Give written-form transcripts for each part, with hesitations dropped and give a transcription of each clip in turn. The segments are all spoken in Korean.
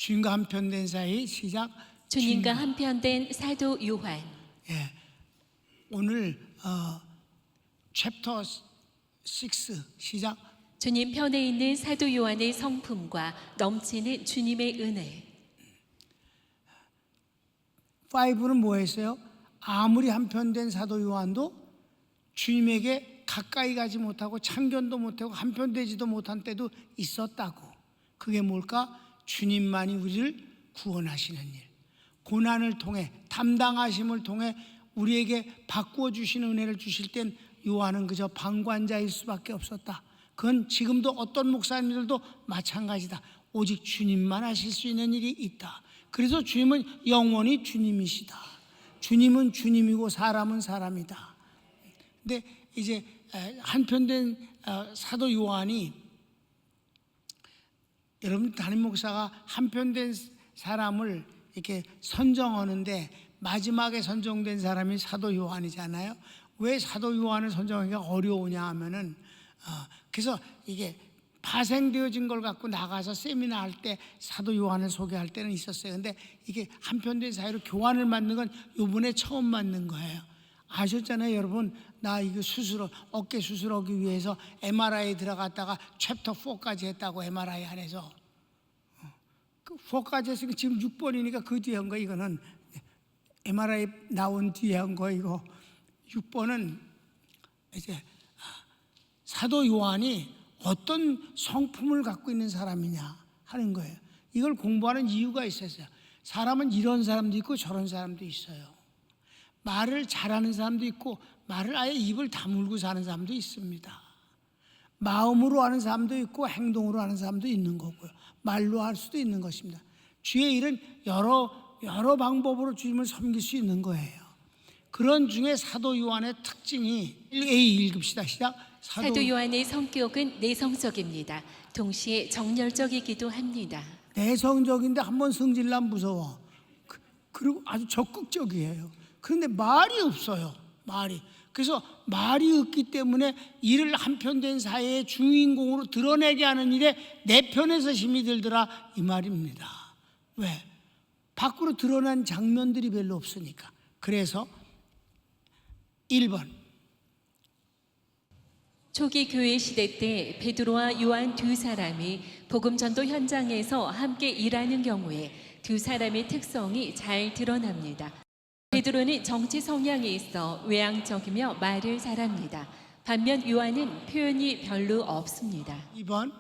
주님과 한편된 사이 시작. 주님과 한편된 사도 요한. 예, 오늘 챕터 6 시작. 주님 편에 있는 사도 요한의 성품과 넘치는 주님의 은혜. 5는 뭐 했어요? 아무리 한편된 사도 요한도 주님에게 가까이 가지 못하고 참견도 못하고 한편되지도 못한 때도 있었다고. 그게 뭘까? 주님만이 우리를 구원하시는 일, 고난을 통해 담당하심을 통해 우리에게 바꾸어 주시는 은혜를 주실 땐 요한은 그저 방관자일 수밖에 없었다. 그건 지금도 어떤 목사님들도 마찬가지다. 오직 주님만 하실 수 있는 일이 있다. 그래서 주님은 영원히 주님이시다. 주님은 주님이고 사람은 사람이다. 근데 이제 한편된 사도 요한이, 여러분 담임 목사가 한편된 사람을 이렇게 선정하는데 마지막에 선정된 사람이 사도 요한이잖아요. 왜 사도 요한을 선정하기가 어려우냐 하면은 그래서 이게 파생되어진 걸 갖고 나가서 세미나 할 때 사도 요한을 소개할 때는 있었어요. 근데 이게 한편된 사이로 교환을 만든 건 요번에 처음 만든 거예요. 아셨잖아요, 여러분. 나 이거 어깨 수술하기 위해서 MRI 들어갔다가 챕터 4까지 했다고. MRI 안에서 4까지 했으니까 지금 6번이니까 그 뒤에 한 거. 이거는 MRI 나온 뒤에 한 거. 이거 6번은 이제 사도 요한이 어떤 성품을 갖고 있는 사람이냐 하는 거예요. 이걸 공부하는 이유가 있었어요. 사람은 이런 사람도 있고 저런 사람도 있어요. 말을 잘하는 사람도 있고 말을 아예 입을 다물고 사는 사람도 있습니다. 마음으로 하는 사람도 있고 행동으로 하는 사람도 있는 거고요. 말로 할 수도 있는 것입니다. 주의 일은 여러 방법으로 주님을 섬길 수 있는 거예요. 그런 중에 사도 요한의 특징이 A 읽읍시다. 시작. 사도 요한의 성격은 내성적입니다. 동시에 정열적이기도 합니다. 내성적인데 한번 성질나면 무서워. 그리고 아주 적극적이에요. 그런데 말이 없어요. 말이. 그래서 말이 없기 때문에 이를 한편된 사회의 주인공으로 드러내게 하는 일에 내 편에서 힘이 들더라, 이 말입니다. 왜? 밖으로 드러난 장면들이 별로 없으니까. 그래서 1번, 초기 교회 시대 때 베드로와 요한 두 사람이 복음 전도 현장에서 함께 일하는 경우에 두 사람의 특성이 잘 드러납니다. 베드로는 정치 성향이 있어 외향적이며 말을 잘합니다. 반면 요한은 표현이 별로 없습니다. 2번,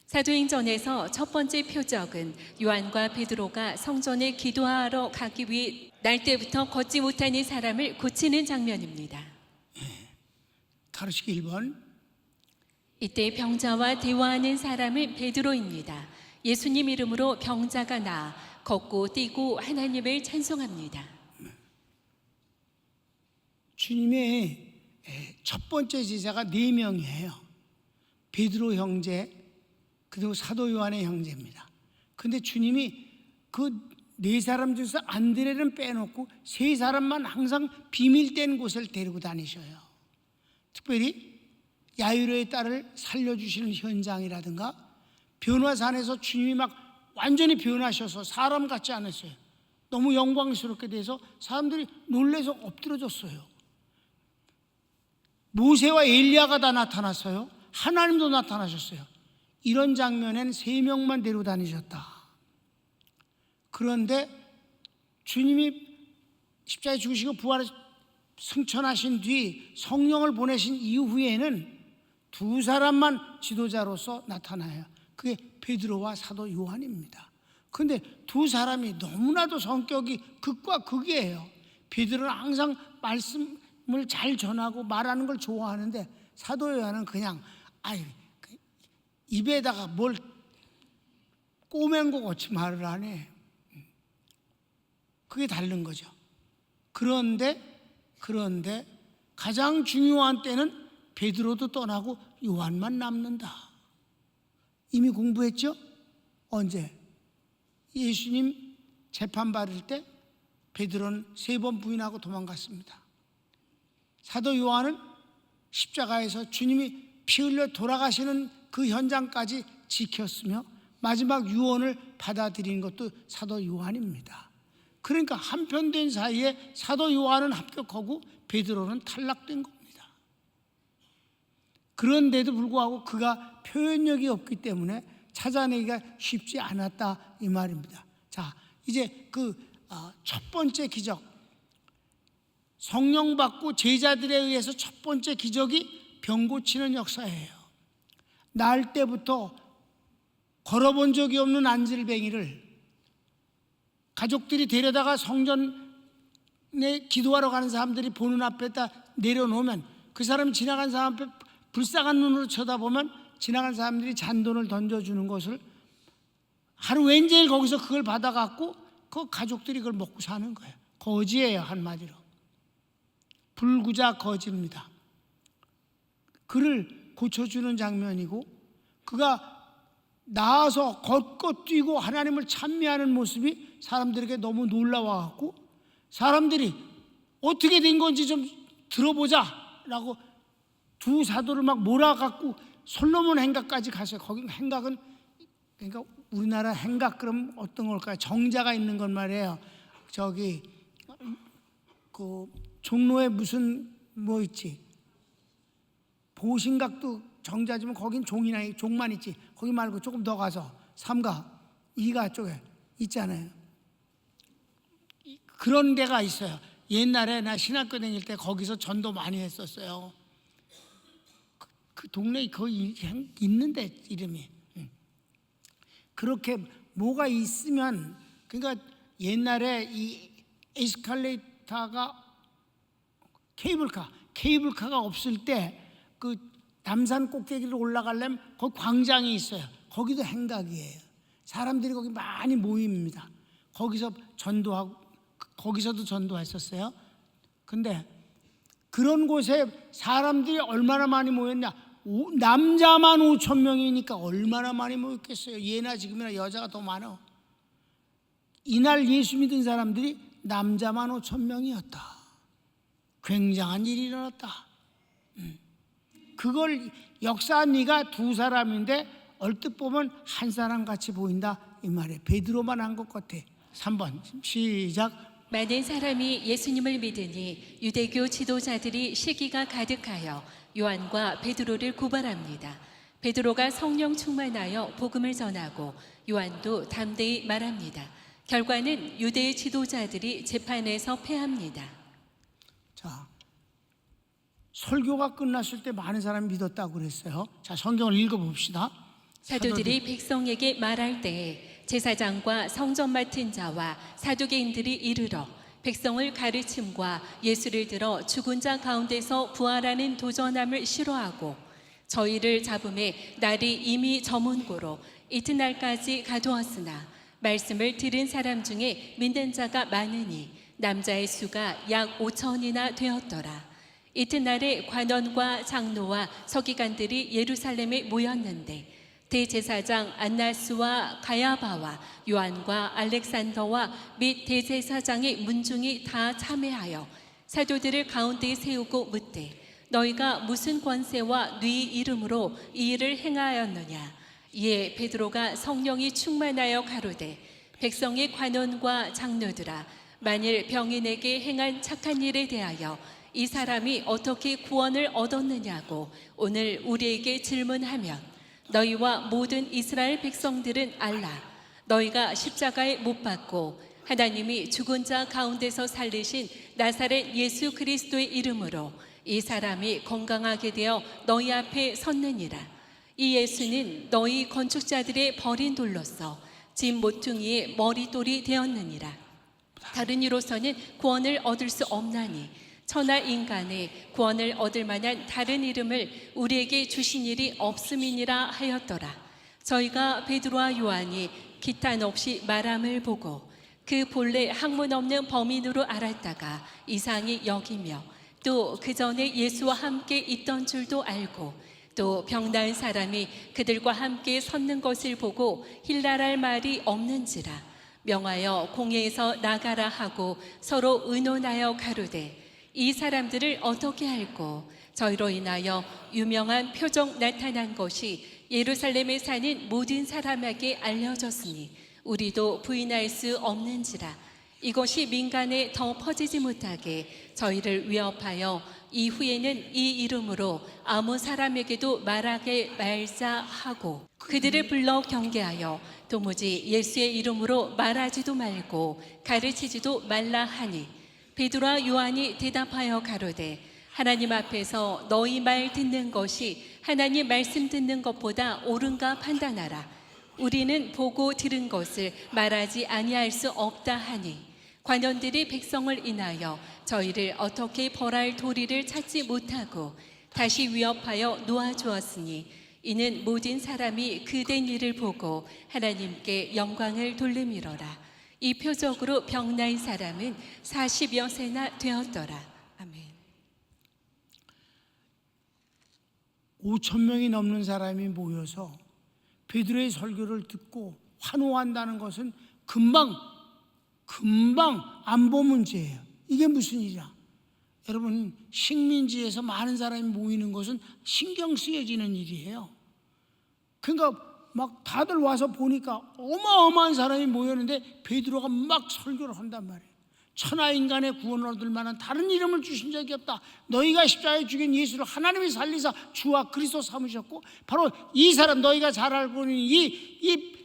사도행전에서 첫 번째 표적은 요한과 베드로가 성전에 기도하러 가기 위해 날 때부터 걷지 못하는 사람을 고치는 장면입니다. 가르치기 1번, 이때 병자와 대화하는 사람은 베드로입니다. 예수님 이름으로 병자가 나아 걷고 뛰고 하나님을 찬송합니다. 주님의 첫 번째 제자가 4명이에요. 베드로 형제, 그리고 사도 요한의 형제입니다. 그런데 주님이 그 4사람 중에서 안드레는 빼놓고 3사람만 항상 비밀된 곳을 데리고 다니셔요. 특별히 야이로의 딸을 살려주시는 현장이라든가 변화산에서 주님이 막 완전히 변하셔서 사람 같지 않았어요. 너무 영광스럽게 돼서 사람들이 놀라서 엎드러졌어요. 모세와 엘리야가 다 나타났어요. 하나님도 나타나셨어요. 이런 장면엔 3명만 데리고 다니셨다. 그런데 주님이 십자가에 죽으시고 부활 승천하신 뒤 성령을 보내신 이후에는 2사람만 지도자로서 나타나요. 그게 베드로와 사도 요한입니다. 그런데 2사람이 너무나도 성격이 극과 극이에요. 베드로는 항상 말씀을 잘 전하고 말하는 걸 좋아하는데 사도 요한은 그냥 입에다가 뭘 꼬맨 거 같이 말을 안 해. 그게 다른 거죠. 그런데 가장 중요한 때는 베드로도 떠나고 요한만 남는다. 이미 공부했죠? 언제? 예수님 재판받을 때 베드로는 3번 부인하고 도망갔습니다. 사도 요한은 십자가에서 주님이 피 흘려 돌아가시는 그 현장까지 지켰으며 마지막 유언을 받아들이는 것도 사도 요한입니다. 그러니까 한편된 사이에 사도 요한은 합격하고 베드로는 탈락된 겁니다. 그런데도 불구하고 그가 표현력이 없기 때문에 찾아내기가 쉽지 않았다 이 말입니다. 자, 이제 그 첫 번째 기적, 성령 받고 제자들에 의해서 첫 번째 기적이 병 고치는 역사예요. 날 때부터 걸어본 적이 없는 안질뱅이를 가족들이 데려다가 성전에 기도하러 가는 사람들이 보는 앞에다 내려놓으면 그 사람이 지나간 사람 앞에 불쌍한 눈으로 쳐다보면 지나간 사람들이 잔돈을 던져주는 것을 하루 왼종일 거기서 그걸 받아갖고 그 가족들이 그걸 먹고 사는 거예요. 거지예요, 한마디로. 불구자 거지입니다. 그를 고쳐주는 장면이고, 그가 나아서 걷고 뛰고 하나님을 찬미하는 모습이 사람들에게 너무 놀라워갖고, 사람들이 어떻게 된 건지 좀 들어보자 라고 두 사도를 막 몰아갖고 솔로몬 행각까지 갔어요. 거기 행각은, 그러니까 우리나라 행각 그럼 어떤 걸까요? 정자가 있는 건 말이에요. 저기 그 종로에 무슨 뭐 있지? 보신각도 정자지만 거긴 종만 있지. 거기 말고 조금 더 가서 삼가, 이가 쪽에 있잖아요. 그런 데가 있어요. 옛날에 나 신학교 다닐 때 거기서 전도 많이 했었어요. 그 동네에 거기 있는데 이름이. 그렇게 뭐가 있으면, 그러니까 옛날에 이 에스컬레이터가 케이블카가 없을 때 그 남산 꼭대기를 올라가려면 거기 광장이 있어요. 거기도 행각이에요. 사람들이 거기 많이 모입니다. 거기서 전도하고, 거기서도 전도했었어요. 근데 그런 곳에 사람들이 얼마나 많이 모였냐? 남자만 5천 명이니까 얼마나 많이 모였겠어요. 예나 지금이나 여자가 더 많아. 이날 예수 믿은 사람들이 남자만 5천 명이었다. 굉장한 일이 일어났다. 그걸 역사한 이가 두 사람인데 얼뜻 보면 한 사람 같이 보인다 이 말이에요. 베드로만 한 것 같아. 3번 시작. 많은 사람이 예수님을 믿으니 유대교 지도자들이 시기가 가득하여 요한과 베드로를 고발합니다. 베드로가 성령 충만하여 복음을 전하고 요한도 담대히 말합니다. 결과는 유대 지도자들이 재판에서 패합니다. 자, 설교가 끝났을 때 많은 사람이 믿었다고 그랬어요. 자, 성경을 읽어봅시다. 사도들이 백성에게 말할 때에 제사장과 성전 맡은 자와 사두개인들이 이르러 백성을 가르침과 예수를 들어 죽은 자 가운데서 부활하는 도전함을 싫어하고 저희를 잡음에 날이 이미 저문고로 이튿날까지 가두었으나 말씀을 들은 사람 중에 믿는 자가 많으니 남자의 수가 약 5천이나 되었더라. 이튿날에 관원과 장로와 서기관들이 예루살렘에 모였는데 대제사장 안나스와 가야바와 요한과 알렉산더와 및 대제사장의 문중이 다 참회하여 사도들을 가운데에 세우고 묻되 너희가 무슨 권세와 네 이름으로 이 일을 행하였느냐. 이에 베드로가 성령이 충만하여 가로되 백성의 관원과 장로들아 만일 병인에게 행한 착한 일에 대하여 이 사람이 어떻게 구원을 얻었느냐고 오늘 우리에게 질문하면 너희와 모든 이스라엘 백성들은 알라. 너희가 십자가에 못 박고 하나님이 죽은 자 가운데서 살리신 나사렛 예수 그리스도의 이름으로 이 사람이 건강하게 되어 너희 앞에 섰느니라. 이 예수는 너희 건축자들의 버린 돌로서 집 모퉁이의 머리돌이 되었느니라. 다른 이로서는 구원을 얻을 수 없나니 천하 인간의 구원을 얻을 만한 다른 이름을 우리에게 주신 일이 없음이니라 하였더라. 저희가 베드로와 요한이 기탄 없이 말함을 보고 그 본래 학문 없는 범인으로 알았다가 이상히 여기며 또 그 전에 예수와 함께 있던 줄도 알고 또 병나은 사람이 그들과 함께 섰는 것을 보고 힐날할 말이 없는지라 명하여 공회에서 나가라 하고 서로 의논하여 가로되 이 사람들을 어떻게 할꼬 저희로 인하여 유명한 표적 나타난 것이 예루살렘에 사는 모든 사람에게 알려졌으니 우리도 부인할 수 없는지라. 이것이 민간에 더 퍼지지 못하게 저희를 위협하여 이후에는 이 이름으로 아무 사람에게도 말하게 말자 하고, 그들을 불러 경계하여 도무지 예수의 이름으로 말하지도 말고 가르치지도 말라 하니, 베드로와 요한이 대답하여 가로되 하나님 앞에서 너희 말 듣는 것이 하나님 말씀 듣는 것보다 옳은가 판단하라. 우리는 보고 들은 것을 말하지 아니할 수 없다 하니, 관원들이 백성을 인하여 저희를 어떻게 벌할 도리를 찾지 못하고 다시 위협하여 놓아주었으니, 이는 모든 사람이 그된 일을 보고 하나님께 영광을 돌림이로라. 이 표적으로 병나인 사람은 40여 세나 되었더라. 아멘. 5천 명이 넘는 사람이 모여서 베드로의 설교를 듣고 환호한다는 것은 금방 안보 문제예요. 이게 무슨 일이야? 여러분, 식민지에서 많은 사람이 모이는 것은 신경 쓰여지는 일이에요. 그러니까 막 다들 와서 보니까 어마어마한 사람이 모였는데 베드로가 막 설교를 한단 말이에요. 천하인간의 구원을 얻을 만한 다른 이름을 주신 적이 없다. 너희가 십자가에 죽인 예수를 하나님이 살리사 주와 그리스도 삼으셨고, 바로 이 사람, 너희가 잘 알고 있는 이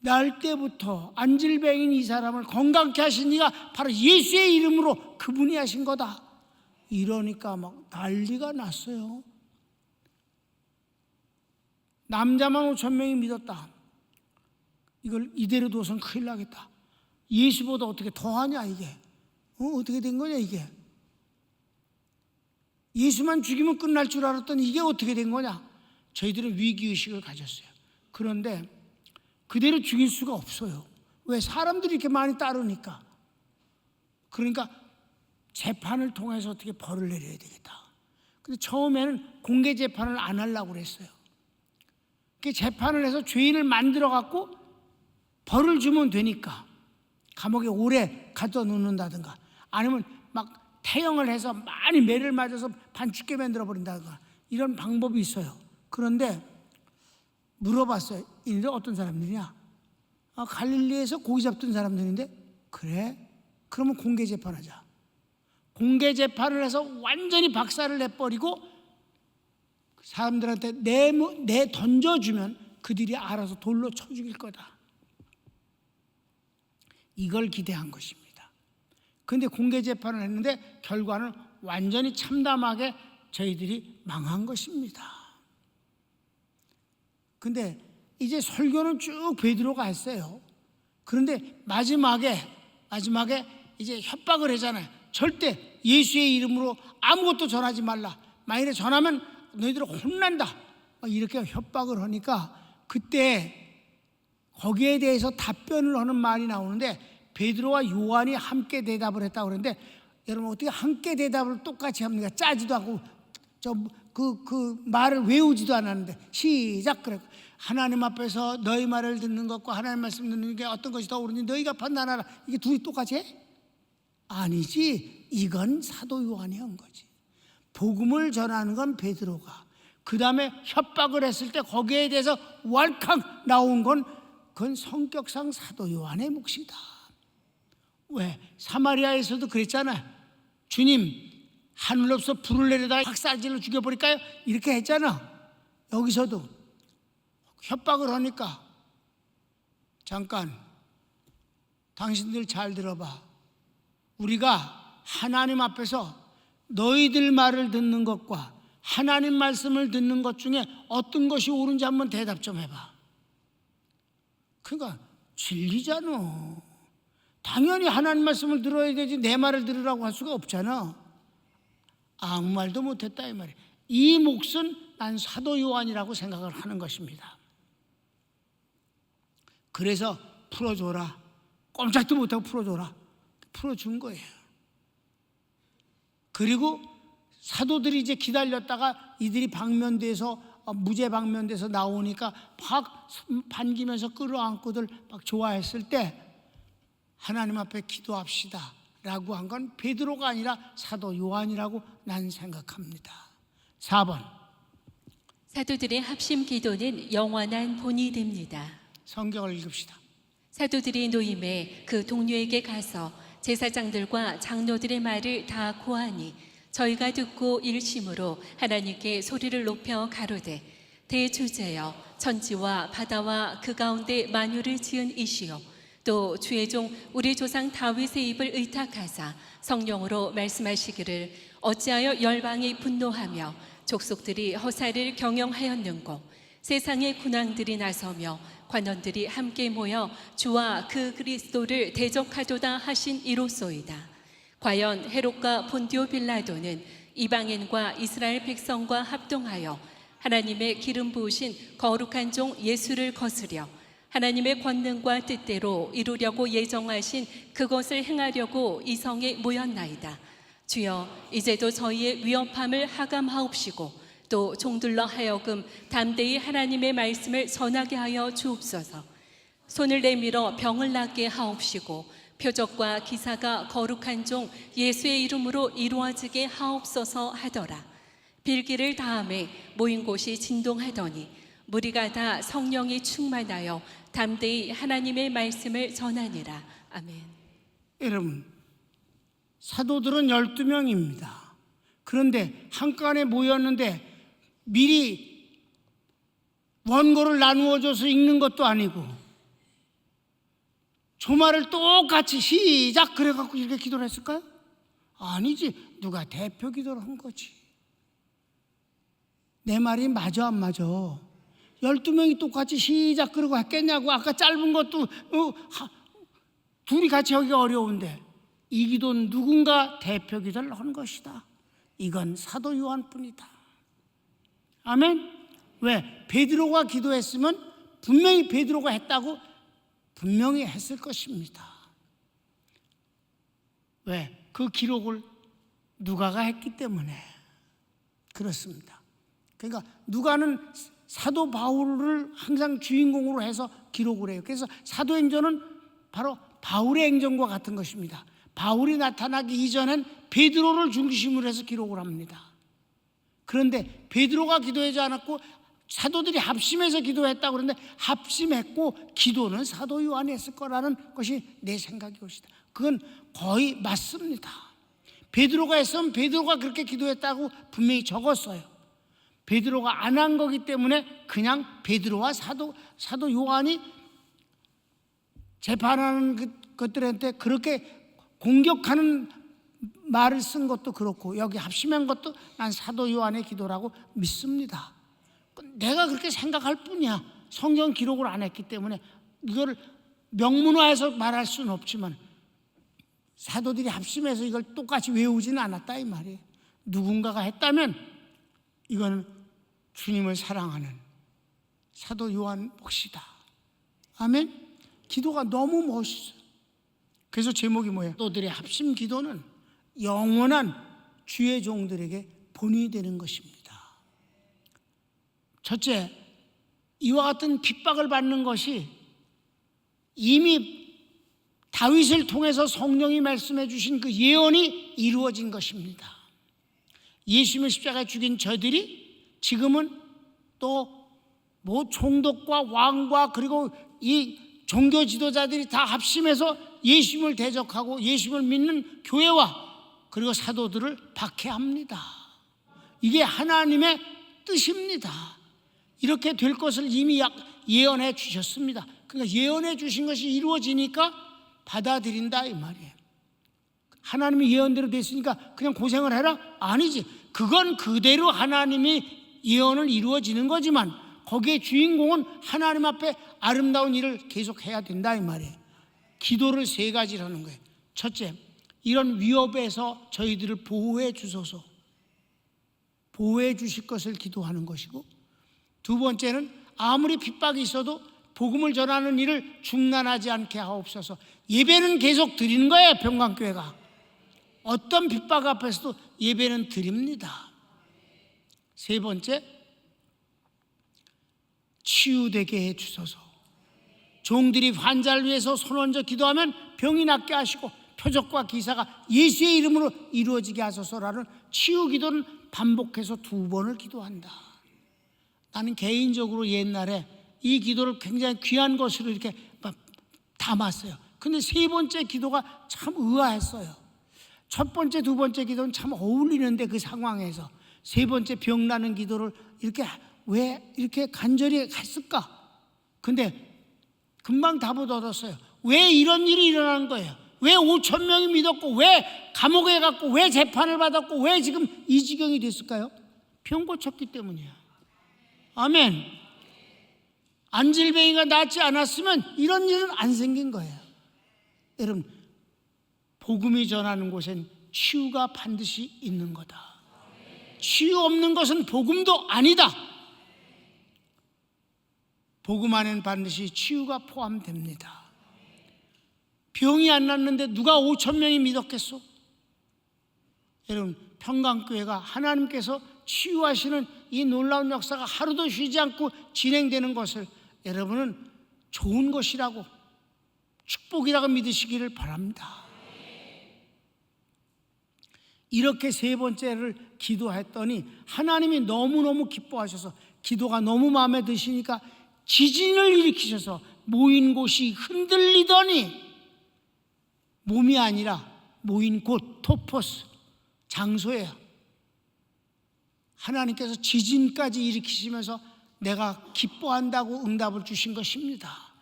날 때부터 안질병인 이 사람을 건강케 하신 이가 바로 예수의 이름으로 그분이 하신 거다. 이러니까 막 난리가 났어요. 남자만 5천 명이 믿었다. 이걸 이대로 둬선 큰일 나겠다. 예수보다 어떻게 더하냐 이게. 어떻게 된 거냐 이게. 예수만 죽이면 끝날 줄 알았더니 이게 어떻게 된 거냐. 저희들은 위기의식을 가졌어요. 그런데 그대로 죽일 수가 없어요. 왜? 사람들이 이렇게 많이 따르니까. 그러니까 재판을 통해서 어떻게 벌을 내려야 되겠다. 근데 처음에는 공개 재판을 안 하려고 그랬어요. 그 재판을 해서 죄인을 만들어 갖고 벌을 주면 되니까 감옥에 오래 가둬 놓는다든가, 아니면 막 태형을 해서 많이 매를 맞아서 반죽게 만들어 버린다든가, 이런 방법이 있어요. 그런데 물어봤어요. 이들 어떤 사람들이냐? 갈릴리에서 고기 잡던 사람들인데. 그래? 그러면 공개 재판하자. 공개 재판을 해서 완전히 박살을 내버리고 사람들한테 내 던져주면 그들이 알아서 돌로 쳐 죽일 거다. 이걸 기대한 것입니다. 그런데 공개 재판을 했는데 결과는 완전히 참담하게 저희들이 망한 것입니다. 근데 이제 설교는 쭉 베드로가 했어요. 그런데 마지막에 이제 협박을 하잖아요. 절대 예수의 이름으로 아무것도 전하지 말라. 만일에 전하면 너희들 혼난다. 이렇게 협박을 하니까 그때 거기에 대해서 답변을 하는 말이 나오는데, 베드로와 요한이 함께 대답을 했다고 그러는데, 여러분 어떻게 함께 대답을 똑같이 합니까? 짜지도 않고 그 말을 외우지도 않았는데. 시작. 그래. 하나님 앞에서 너희 말을 듣는 것과 하나님 말씀 듣는 게 어떤 것이 더 옳은지 너희가 판단하라. 이게 둘이 똑같이 해? 아니지. 이건 사도 요한이 한 거지. 복음을 전하는 건 베드로가, 그 다음에 협박을 했을 때 거기에 대해서 왈칵 나온 건 그건 성격상 사도 요한의 몫이다. 왜? 사마리아에서도 그랬잖아요. 주님, 하늘로서 불을 내려다 학살질로 죽여버릴까요? 이렇게 했잖아. 여기서도 협박을 하니까, 잠깐 당신들 잘 들어봐. 우리가 하나님 앞에서 너희들 말을 듣는 것과 하나님 말씀을 듣는 것 중에 어떤 것이 옳은지 한번 대답 좀 해봐. 그러니까 진리잖아. 당연히 하나님 말씀을 들어야 되지 내 말을 들으라고 할 수가 없잖아. 아무 말도 못했다 이 말이야. 이 몫은 난 사도 요한이라고 생각을 하는 것입니다. 그래서 풀어줘라. 꼼짝도 못하고 풀어줘라. 풀어준 거예요. 그리고 사도들이 이제 기다렸다가 이들이 방면돼서 무죄 방면돼서 나오니까 막 반기면서 끌어안고들 막 좋아했을 때 하나님 앞에 기도합시다 라고 한 건 베드로가 아니라 사도 요한이라고 난 생각합니다. 4번, 사도들의 합심 기도는 영원한 본이 됩니다. 성경을 읽읍시다. 사도들이 노임에 그 동료에게 가서 제사장들과 장로들의 말을 다 고하니 저희가 듣고 일심으로 하나님께 소리를 높여 가로되 대주제여 천지와 바다와 그 가운데 만유를 지은 이시요 또 주의 종 우리 조상 다윗의 입을 의탁하사 성령으로 말씀하시기를 어찌하여 열방이 분노하며 족속들이 허사를 경영하였는고 세상의 군왕들이 나서며 관원들이 함께 모여 주와 그 그리스도를 대적하도다 하신 이로소이다. 과연 헤롯과 본디오 빌라도는 이방인과 이스라엘 백성과 합동하여 하나님의 기름 부으신 거룩한 종 예수를 거스려 하나님의 권능과 뜻대로 이루려고 예정하신 그것을 행하려고 이 성에 모였나이다. 주여 이제도 저희의 위협함을 하감하옵시고 또 종들러 하여금 담대히 하나님의 말씀을 전하게 하여 주옵소서. 손을 내밀어 병을 낫게 하옵시고 표적과 기사가 거룩한 종 예수의 이름으로 이루어지게 하옵소서 하더라. 빌기를 다음에 모인 곳이 진동하더니 무리가 다 성령이 충만하여 담대히 하나님의 말씀을 전하니라. 아멘. 여러분, 사도들은 12명입니다. 그런데 한간에 모였는데 미리 원고를 나누어줘서 읽는 것도 아니고 조말을 똑같이 시작 그래갖고 이렇게 기도를 했을까요? 아니지. 누가 대표 기도를 한 거지. 내 말이 맞아 안 맞아? 12명이 똑같이 시작 그러고 했겠냐고. 아까 짧은 것도 둘이 같이 하기가 어려운데 이 기도는 누군가 대표 기도를 한 것이다. 이건 사도 요한뿐이다. 아멘. 왜? 베드로가 기도했으면 분명히 베드로가 했다고 분명히 했을 것입니다. 왜? 그 기록을 누가가 했기 때문에 그렇습니다. 그러니까 누가는 사도 바울을 항상 주인공으로 해서 기록을 해요. 그래서 사도행전은 바로 바울의 행전과 같은 것입니다. 바울이 나타나기 이전엔 베드로를 중심으로 해서 기록을 합니다. 그런데 베드로가 기도하지 않았고 사도들이 합심해서 기도했다고 그러는데 합심했고 기도는 사도 요한이 했을 거라는 것이 내 생각이옵니다. 그건 거의 맞습니다. 베드로가 했으면 베드로가 그렇게 기도했다고 분명히 적었어요. 베드로가 안 한 거기 때문에 그냥 베드로와 사도 요한이 재판하는 것들한테 그렇게 공격하는 말을 쓴 것도 그렇고 여기 합심한 것도 난 사도 요한의 기도라고 믿습니다. 내가 그렇게 생각할 뿐이야. 성경 기록을 안 했기 때문에 이거를 명문화해서 말할 수는 없지만 사도들이 합심해서 이걸 똑같이 외우지는 않았다 이 말이에요. 누군가가 했다면 이거는 주님을 사랑하는 사도 요한 몫이다. 아멘. 기도가 너무 멋있어요. 그래서 제목이 뭐예요? 사도들의 합심 기도는 영원한 주의 종들에게 본이 되는 것입니다. 첫째, 이와 같은 핍박을 받는 것이 이미 다윗을 통해서 성령이 말씀해 주신 그 예언이 이루어진 것입니다. 예수님을 십자가에 죽인 저들이 지금은 또 뭐 총독과 왕과 그리고 이 종교 지도자들이 다 합심해서 예수님을 대적하고 예수님을 믿는 교회와 그리고 사도들을 박해합니다. 이게 하나님의 뜻입니다. 이렇게 될 것을 이미 예언해 주셨습니다. 그러니까 예언해 주신 것이 이루어지니까 받아들인다 이 말이에요. 하나님이 예언대로 됐으니까 그냥 고생을 해라? 아니지. 그건 그대로 하나님이 예언을 이루어지는 거지만 거기에 주인공은 하나님 앞에 아름다운 일을 계속해야 된다 이 말이에요. 기도를 세 가지를 하는 거예요. 첫째, 이런 위협에서 저희들을 보호해 주소서. 보호해 주실 것을 기도하는 것이고, 두 번째는 아무리 핍박이 있어도 복음을 전하는 일을 중단하지 않게 하옵소서. 예배는 계속 드리는 거예요. 평강교회가 어떤 핍박 앞에서도 예배는 드립니다. 세 번째, 치유되게 해 주소서. 종들이 환자를 위해서 손 얹어 기도하면 병이 낫게 하시고 표적과 기사가 예수의 이름으로 이루어지게 하소서라는 치유 기도는 반복해서 2번을 기도한다. 나는 개인적으로 옛날에 이 기도를 굉장히 귀한 것으로 이렇게 막 담았어요. 근데 세 번째 기도가 참 의아했어요. 첫 번째, 두 번째 기도는 참 어울리는데 그 상황에서 세 번째 병 나는 기도를 이렇게 왜 이렇게 간절히 했을까? 근데 금방 답을 얻었어요. 왜 이런 일이 일어난 거예요? 왜 5천 명이 믿었고, 왜 감옥에 갔고, 왜 재판을 받았고, 왜 지금 이 지경이 됐을까요? 병 고쳤기 때문이야. 아멘. 안질뱅이가 낫지 않았으면 이런 일은 안 생긴 거예요. 여러분, 복음이 전하는 곳엔 치유가 반드시 있는 거다. 치유 없는 것은 복음도 아니다. 복음 안에는 반드시 치유가 포함됩니다. 병이 안 낫는데 누가 5천 명이 믿었겠소? 여러분, 평강교회가 하나님께서 치유하시는 이 놀라운 역사가 하루도 쉬지 않고 진행되는 것을 여러분은 좋은 것이라고, 축복이라고 믿으시기를 바랍니다. 이렇게 세 번째를 기도했더니 하나님이 너무너무 기뻐하셔서, 기도가 너무 마음에 드시니까 지진을 일으키셔서 모인 곳이 흔들리더니, 몸이 아니라 모인 곳, 토포스, 장소예요. 하나님께서 지진까지 일으키시면서 내가 기뻐한다고 응답을 주신 것입니다.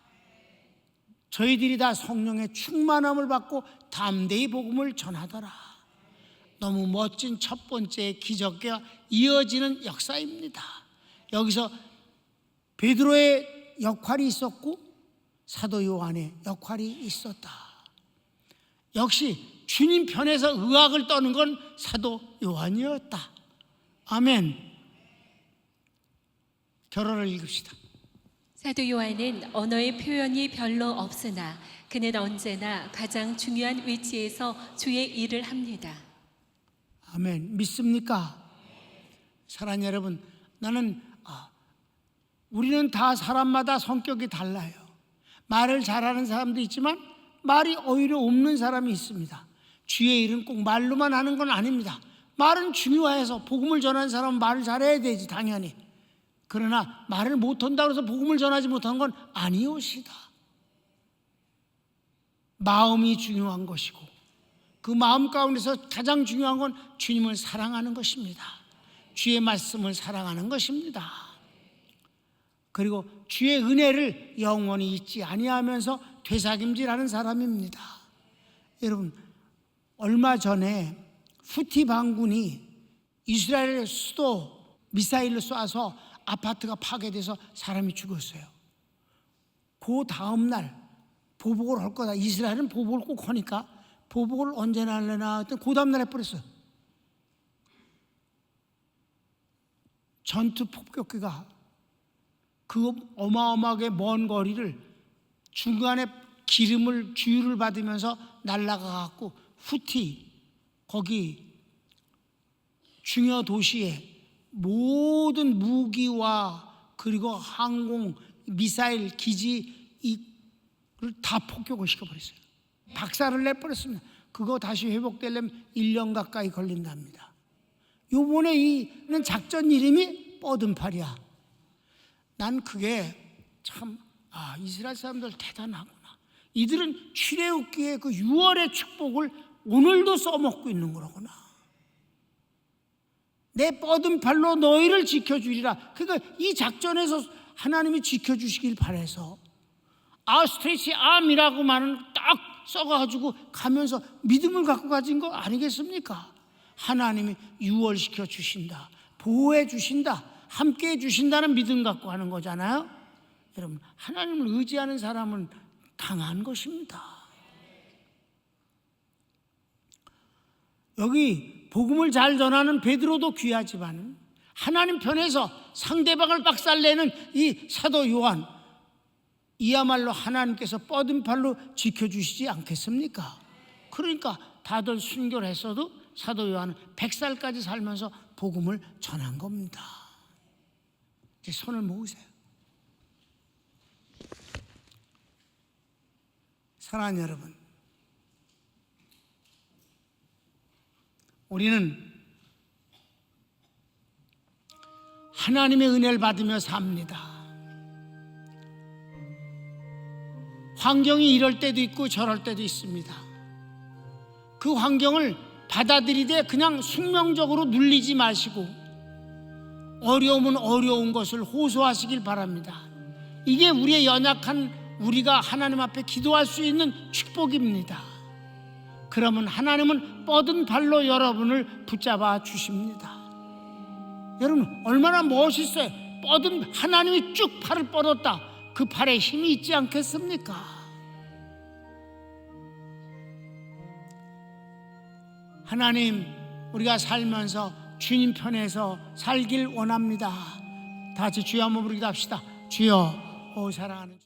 저희들이 다 성령의 충만함을 받고 담대히 복음을 전하더라. 너무 멋진 첫 번째 기적과 이어지는 역사입니다. 여기서 베드로의 역할이 있었고 사도 요한의 역할이 있었다. 역시 주님 편에서 의학을 떠는 건 사도 요한이었다. 아멘. 결론을 읽읍시다. 사도 요한은 언어의 표현이 별로 없으나 그는 언제나 가장 중요한 위치에서 주의 일을 합니다. 아멘. 믿습니까? 사랑하는 여러분, 우리는 다 사람마다 성격이 달라요. 말을 잘하는 사람도 있지만 말이 오히려 없는 사람이 있습니다. 주의 일은 꼭 말로만 하는 건 아닙니다. 말은 중요해서 복음을 전하는 사람은 말을 잘해야 되지, 당연히. 그러나 말을 못한다고 해서 복음을 전하지 못하는 건 아니오시다. 마음이 중요한 것이고, 그 마음 가운데서 가장 중요한 건 주님을 사랑하는 것입니다. 주의 말씀을 사랑하는 것입니다. 그리고 주의 은혜를 영원히 잊지 아니하면서 되새김질하는 사람입니다. 여러분, 얼마 전에 후티 반군이 이스라엘 수도 미사일을 쏴서 아파트가 파괴돼서 사람이 죽었어요. 그 다음 날 보복을 할 거다. 이스라엘은 보복을 꼭 하니까 보복을 언제나 하려나 했더니 그 다음 날 해버렸어요. 전투 폭격기가 그 어마어마하게 먼 거리를 중간에 주유를 받으면서 날아가갖고 후티 거기 중요 도시에 모든 무기와 그리고 항공 미사일 기지 이를 다 폭격을 시켜버렸어요. 박살을 내버렸습니다. 그거 다시 회복되려면 1년 가까이 걸린답니다. 요번에 이는 작전 이름이 뻗은팔이야. 난 그게 참, 이스라엘 사람들 대단하구나. 이들은 출애굽기의 그 6월의 축복을 오늘도 써먹고 있는 거로구나. 내 뻗은 팔로 너희를 지켜주리라. 그러니까 이 작전에서 하나님이 지켜주시길 바라서 아우스트리치 암이라고만은 딱 써가지고 가면서 믿음을 갖고 가진 거 아니겠습니까? 하나님이 유월시켜 주신다, 보호해 주신다, 함께 해 주신다는 믿음 갖고 하는 거잖아요. 여러분, 하나님을 의지하는 사람은 강한 것입니다. 여기 복음을 잘 전하는 베드로도 귀하지만 하나님 편에서 상대방을 박살내는 이 사도 요한, 이야말로 하나님께서 뻗은 팔로 지켜주시지 않겠습니까? 그러니까 다들 순교를 했어도 사도 요한은 100살까지 살면서 복음을 전한 겁니다. 이제 손을 모으세요. 사랑하는 여러분, 우리는 하나님의 은혜를 받으며 삽니다. 환경이 이럴 때도 있고 저럴 때도 있습니다. 그 환경을 받아들이되 그냥 숙명적으로 눌리지 마시고 어려움은 어려운 것을 호소하시길 바랍니다. 이게 우리의 연약한 우리가 하나님 앞에 기도할 수 있는 축복입니다. 그러면 하나님은 뻗은 발로 여러분을 붙잡아 주십니다. 여러분 얼마나 멋있어요. 뻗은 하나님이 쭉 팔을 뻗었다. 그 팔에 힘이 있지 않겠습니까? 하나님, 우리가 살면서 주님 편에서 살길 원합니다. 다 같이 주여 한번 부르기도 합시다. 주여, 오 사랑하는